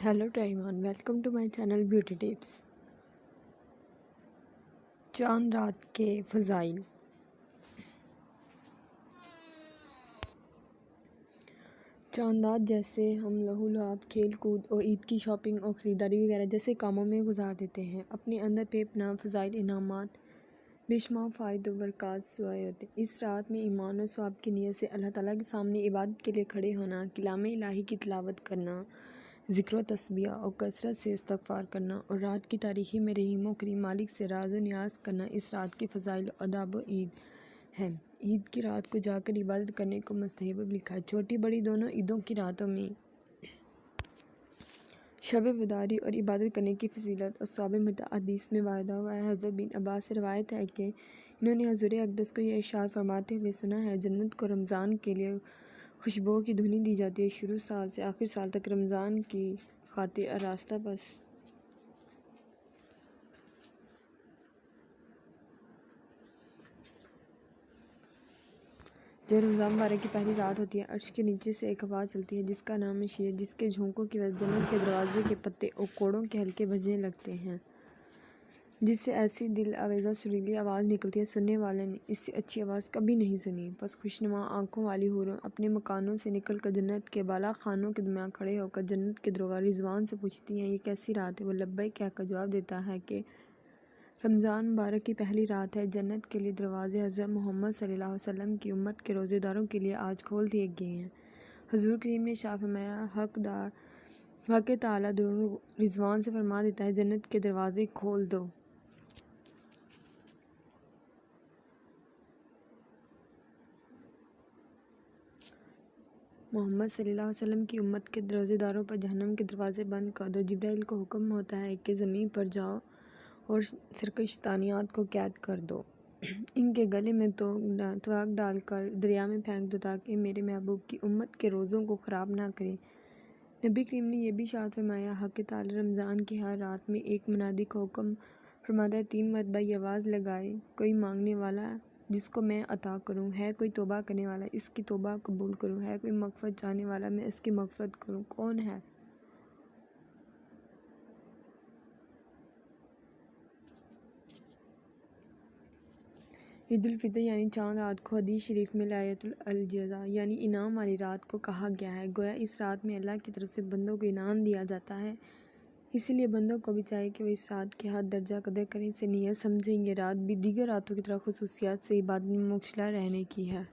Hello टाइमान, welcome to my channel beauty tips. चांद रात के फ़ज़ाइल। चांद रात जैसे हम लहू लुआब, खेल कूद और ईद की शॉपिंग और ख़रीदारी वगैरह जैसे कामों में गुजार देते हैं। अपने अंदर बेपनाह फ़ज़ाइल, इनामात, बेशुमार फ़ायदे और बरक़ात सोए होते हैं। इस रात में ईमान और सवाब की नीयत से अल्लाह ताला के सामने इबादत के लिए खड़े होना, कलाम इलाही की तिलावत करना, ज़िक्र व तस्बीह और कसरत से इस्तिग़फ़ार करना और रात की तारीकी में रहीम व करीम मालिक से राज़ व नियाज़ करना इस रात के फ़ज़ाइल और आदाब व ईद है। ईद की रात को जाकर इबादत करने को मुस्तहब लिखा है। छोटी बड़ी दोनों ईदों की रातों में शब बेदारी और इबादत करने की फजीलत और सवाब मुतअद्दिद में वायदा हुआ है। हज़रत बिन अब्बास से रवायत है कि इन्होंने हुज़ूर अक़दस को यह इरशाद फरमाते हुए सुना है, जन्नत को रमज़ान के लिए खुशबुओं की धुनी दी जाती है। शुरू साल से आखिर साल तक रमज़ान की खातिर आरास्ता बस जो रमज़ान मुबारक की पहली रात होती है, अर्श के नीचे से एक हवा चलती है जिसका नाम है शीर, जिसके झोंकों की वजह जन्नत के दरवाजे के पत्ते और कोड़ों के हल्के बजने लगते हैं, जिससे ऐसी दिल आवेज़ा सुरीली आवाज़ निकलती है, सुनने वाले ने इससे अच्छी आवाज़ कभी नहीं सुनी। बस खुशनुमा आँखों वाली हूरें अपने मकानों से निकल कर जन्नत के बाला खानों के दरमियान खड़े होकर जन्नत के दरोगा रिज़वान से पूछती हैं, ये कैसी रात है? वो लब्बैक कहकर जवाब देता है कि रमज़ान मुबारक की पहली रात है। जन्नत के लिए दरवाज़े हज़रत मोहम्मद सल्लल्लाहु अलैहि वसल्लम की उम्मत के रोज़ेदारों के लिए आज खोल दिए गए हैं। हुज़ूर करीम ने इरशाद फरमाया, हक़ ताला रिज़वान से फरमा देता है, जन्नत के दरवाज़े खोल दो। मोहम्मद सल्लल्लाहु अलैहि वसल्लम की उम्मत के रोज़ेदारों पर जहन्नम के दरवाज़े बंद कर दो। जिब्राइल को हुक्म होता है कि ज़मीन पर जाओ और सरकश शैतानियात को कैद कर दो। इनके गले में तवाक डालकर दरिया में फेंक दो ताकि मेरे महबूब की उम्मत के रोज़ों को ख़राब ना करें। नबी करीम ने यह भी इरशाद फरमाया, हक़ ताला रमज़ान की हर रात में एक मुनादी को हुक्म फरमाता है, 3 मरतबा ये आवाज़ लगाए, कोई मांगने वाला जिसको मैं अता करूँ, है कोई तौबा करने वाला इसकी तौबा कबूल करूँ, है कोई मग़फ़िरत चाहने वाला मैं इसकी मग़फ़िरत करूँ, कौन है? ईद उल फितर यानी चांद रात को हदीस शरीफ में लैलतुल अजज़ा यानी इनाम वाली रात को कहा गया है। गोया इस रात में अल्लाह की तरफ से बंदों को इनाम दिया जाता है, इसीलिए बंदों को भी चाहिए कि वो इस रात की हद दर्जा कदर करें, इसे नियत समझें। ये रात भी दीगर रातों की तरह खुसूसियत से इबादत में मुबतला रहने की है।